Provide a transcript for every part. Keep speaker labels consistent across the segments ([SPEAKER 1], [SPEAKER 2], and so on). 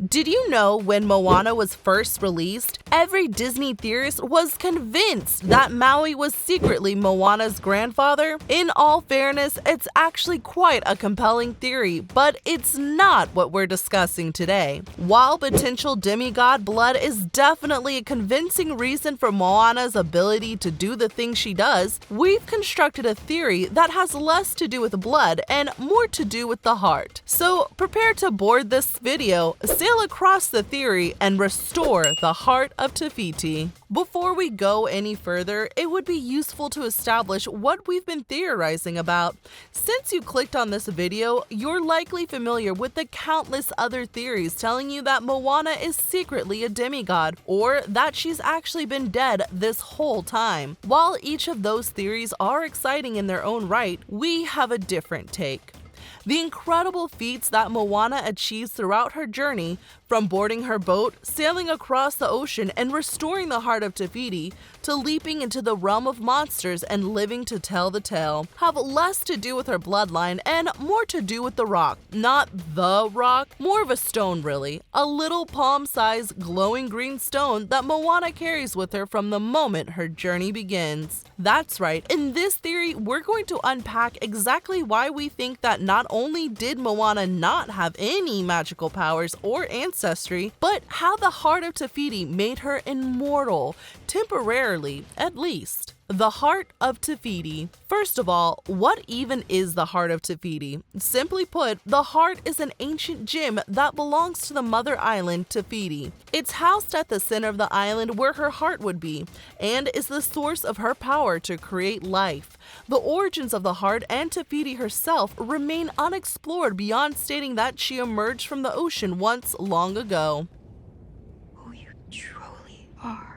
[SPEAKER 1] Did you know when Moana was first released, every Disney theorist was convinced that Maui was secretly Moana's grandfather? In all fairness, it's actually quite a compelling theory, but it's not what we're discussing today. While potential demigod blood is definitely a convincing reason for Moana's ability to do the things she does, we've constructed a theory that has less to do with blood and more to do with the heart. So prepare to board this video, sail across the theory, and restore the heart of Fiti. Before we go any further, it would be useful to establish what we've been theorizing about. Since you clicked on this video, you're likely familiar with the countless other theories telling you that Moana is secretly a demigod, or that she's actually been dead this whole time. While each of those theories are exciting in their own right, we have a different take. The incredible feats that Moana achieves throughout her journey, from boarding her boat, sailing across the ocean, and restoring the heart of Fiti, to leaping into the realm of monsters and living to tell the tale, have less to do with her bloodline and more to do with the rock. Not the rock, more of a stone really. A little palm-sized glowing green stone that Moana carries with her from the moment her journey begins. That's right, in this theory, we're going to unpack exactly why we think that not only did Moana not have any magical powers or ancestry, but how the heart of Fiti made her immortal, temporarily at least. The heart of Fiti. First of all, what even is the heart of Fiti? Simply put, the heart is an ancient gem that belongs to the mother island, Fiti. It's housed at the center of the island where her heart would be, and is the source of her power to create life. The origins of the heart and Fiti herself remain unexplored beyond stating that she emerged from the ocean once long ago.
[SPEAKER 2] Who you truly are.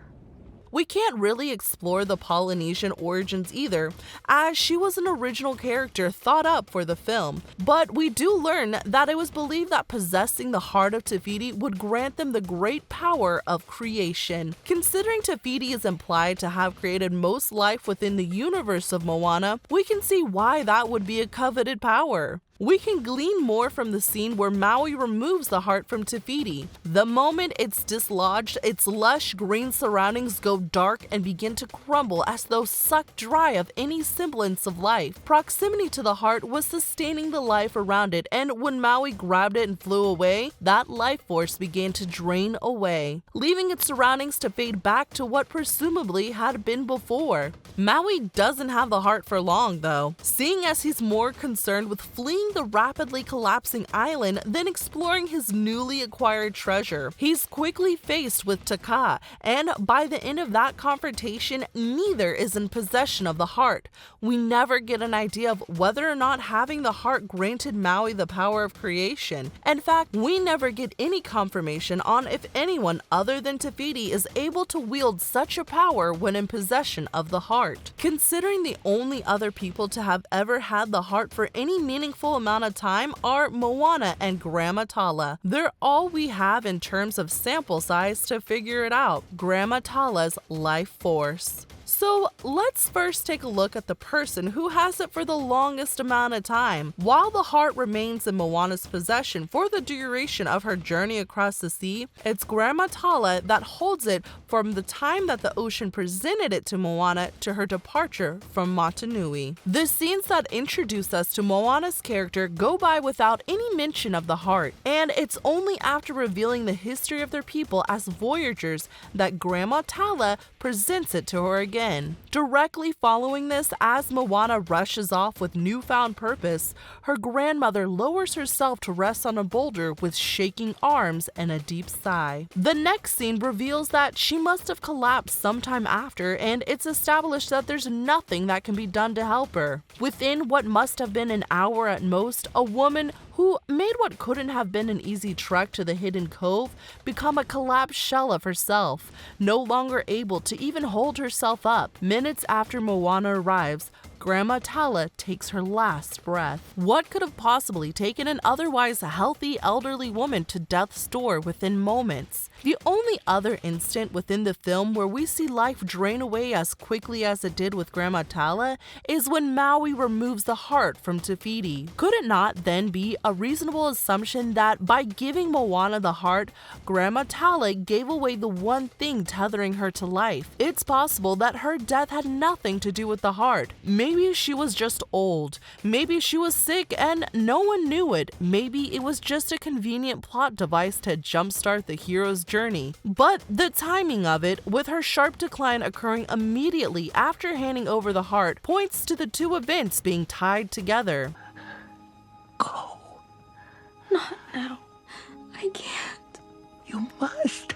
[SPEAKER 1] We can't really explore the Polynesian origins either, as she was an original character thought up for the film, but we do learn that it was believed that possessing the heart of Fiti would grant them the great power of creation. Considering Fiti is implied to have created most life within the universe of Moana, we can see why that would be a coveted power. We can glean more from the scene where Maui removes the heart from Fiti. The moment it's dislodged, its lush green surroundings go dark and begin to crumble as though sucked dry of any semblance of life. Proximity to the heart was sustaining the life around it, and when Maui grabbed it and flew away, that life force began to drain away, leaving its surroundings to fade back to what presumably had been before. Maui doesn't have the heart for long though, seeing as he's more concerned with fleeing the rapidly collapsing island than exploring his newly acquired treasure. He's quickly faced with Taka, and by the end of that confrontation, neither is in possession of the heart. We never get an idea of whether or not having the heart granted Maui the power of creation. In fact, we never get any confirmation on if anyone other than Fiti is able to wield such a power when in possession of the heart. Considering the only other people to have ever had the heart for any meaningful amount of time are Moana and Grandma Tala. They're all we have in terms of sample size to figure it out. Grandma Tala's life force. So let's first take a look at the person who has it for the longest amount of time. While the heart remains in Moana's possession for the duration of her journey across the sea, it's Grandma Tala that holds it from the time that the ocean presented it to Moana to her departure from Motunui. The scenes that introduce us to Moana's character go by without any mention of the heart, and it's only after revealing the history of their people as voyagers that Grandma Tala presents it to her again. Directly following this, as Moana rushes off with newfound purpose, her grandmother lowers herself to rest on a boulder with shaking arms and a deep sigh. The next scene reveals that she must have collapsed sometime after, and it's established that there's nothing that can be done to help her. Within what must have been an hour at most, a woman who made what couldn't have been an easy trek to the hidden cove become a collapsed shell of herself, no longer able to even hold herself up. Minutes after Moana arrives, Grandma Tala takes her last breath. What could have possibly taken an otherwise healthy elderly woman to death's door within moments? The only other instant within the film where we see life drain away as quickly as it did with Grandma Tala is when Maui removes the heart from Te Fiti. Could it not then be a reasonable assumption that by giving Moana the heart, Grandma Tala gave away the one thing tethering her to life? It's possible that her death had nothing to do with the heart. Maybe she was just old. Maybe she was sick and no one knew it. Maybe it was just a convenient plot device to jumpstart the hero's journey. But the timing of it, with her sharp decline occurring immediately after handing over the heart, points to the two events being tied together.
[SPEAKER 2] Go. Not now. I can't.
[SPEAKER 3] You must.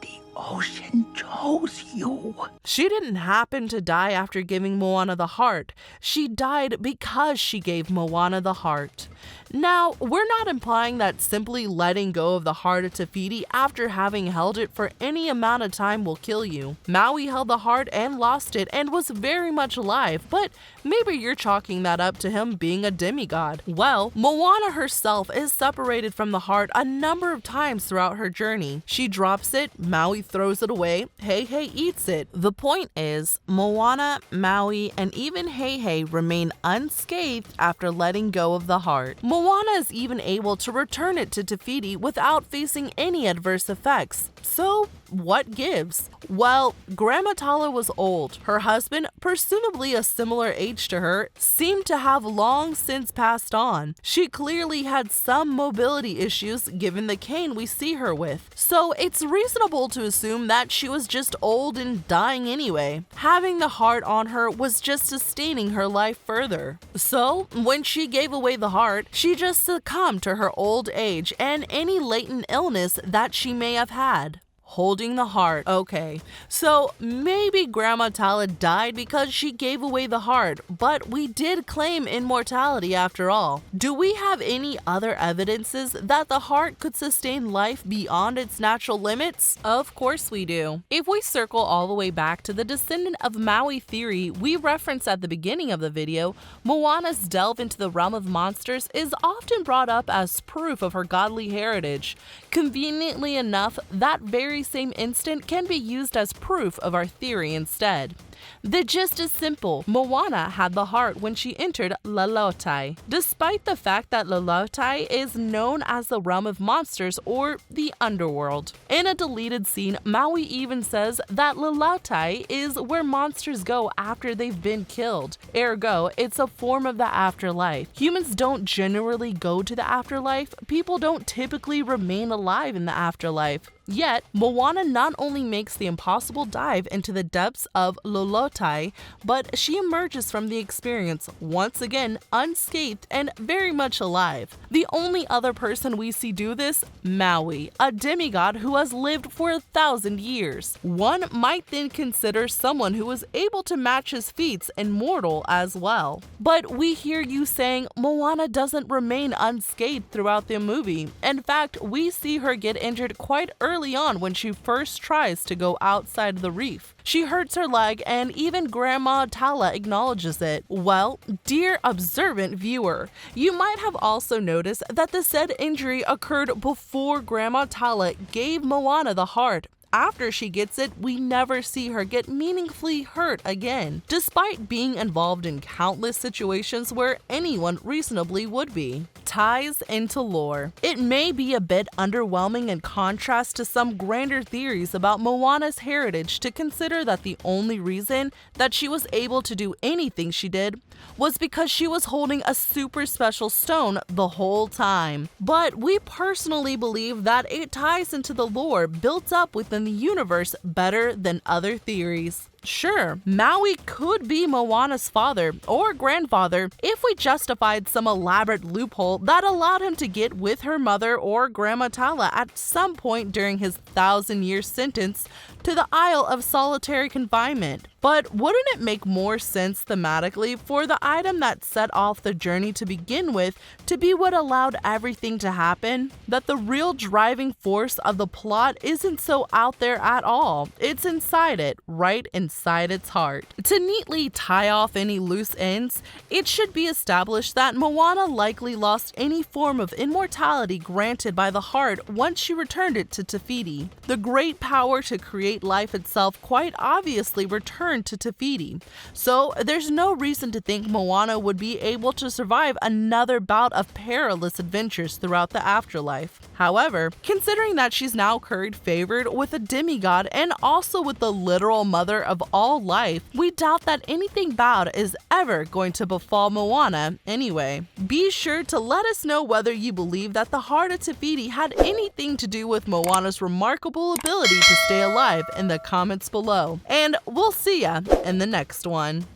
[SPEAKER 3] The ocean chose you.
[SPEAKER 1] She didn't happen to die after giving Moana the heart. She died because she gave Moana the heart. Now, we're not implying that simply letting go of the heart of Te Fiti after having held it for any amount of time will kill you. Maui held the heart and lost it and was very much alive, but maybe you're chalking that up to him being a demigod. Well, Moana herself is separated from the heart a number of times throughout her journey. She drops it, Maui throws it away, Heihei eats it. The point is, Moana, Maui, and even Heihei remain unscathed after letting go of the heart. Moana is even able to return it to Te Fiti without facing any adverse effects. So, what gives? Well, Grandma Tala was old. Her husband, presumably a similar age to her, seemed to have long since passed on. She clearly had some mobility issues given the cane we see her with. So it's reasonable to assume that she was just old and dying anyway. Having the heart on her was just sustaining her life further. So when she gave away the heart, she just succumbed to her old age and any latent illness that she may have had. Holding the heart. Okay, so maybe Grandma Tala died because she gave away the heart, but we did claim immortality after all. Do we have any other evidences that the heart could sustain life beyond its natural limits? Of course we do. If we circle all the way back to the descendant of Maui theory we referenced at the beginning of the video, Moana's delve into the realm of monsters is often brought up as proof of her godly heritage. Conveniently enough, that very same instant can be used as proof of our theory instead. The gist is simple. Moana had the heart when she entered Lalotai, despite the fact that Lalotai is known as the realm of monsters or the underworld. In a deleted scene, Maui even says that Lalotai is where monsters go after they've been killed. Ergo, it's a form of the afterlife. Humans don't generally go to the afterlife. People don't typically remain alive in the afterlife. Yet, Moana not only makes the impossible dive into the depths of Lolotai, but she emerges from the experience once again unscathed and very much alive. The only other person we see do this, Maui, a demigod who has lived for 1,000 years. One might then consider someone who was able to match his feats immortal as well. But we hear you saying Moana doesn't remain unscathed throughout the movie. In fact, we see her get injured quite early on when she first tries to go outside the reef. She hurts her leg and even Grandma Tala acknowledges it. Well, dear observant viewer, you might have also noticed that the said injury occurred before Grandma Tala gave Moana the heart. After she gets it, we never see her get meaningfully hurt again, despite being involved in countless situations where anyone reasonably would be. Ties into lore. It may be a bit underwhelming in contrast to some grander theories about Moana's heritage to consider that the only reason that she was able to do anything she did was because she was holding a super special stone the whole time. But we personally believe that it ties into the lore built up within the universe better than other theories. Sure, Maui could be Moana's father or grandfather if we justified some elaborate loophole that allowed him to get with her mother or Grandma Tala at some point during his 1,000-year sentence to the Isle of Solitary Confinement. But wouldn't it make more sense thematically for the item that set off the journey to begin with to be what allowed everything to happen? That the real driving force of the plot isn't so out there at all. It's inside it, right inside inside its heart. To neatly tie off any loose ends, it should be established that Moana likely lost any form of immortality granted by the heart once she returned it to Fiti. The great power to create life itself quite obviously returned to Fiti, so there's no reason to think Moana would be able to survive another bout of perilous adventures throughout the afterlife. However, considering that she's now curried favored with a demigod and also with the literal mother of all life, we doubt that anything bad is ever going to befall Moana anyway. Be sure to let us know whether you believe that the heart of Te Fiti had anything to do with Moana's remarkable ability to stay alive in the comments below. And we'll see ya in the next one.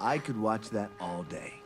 [SPEAKER 4] I could watch that all day.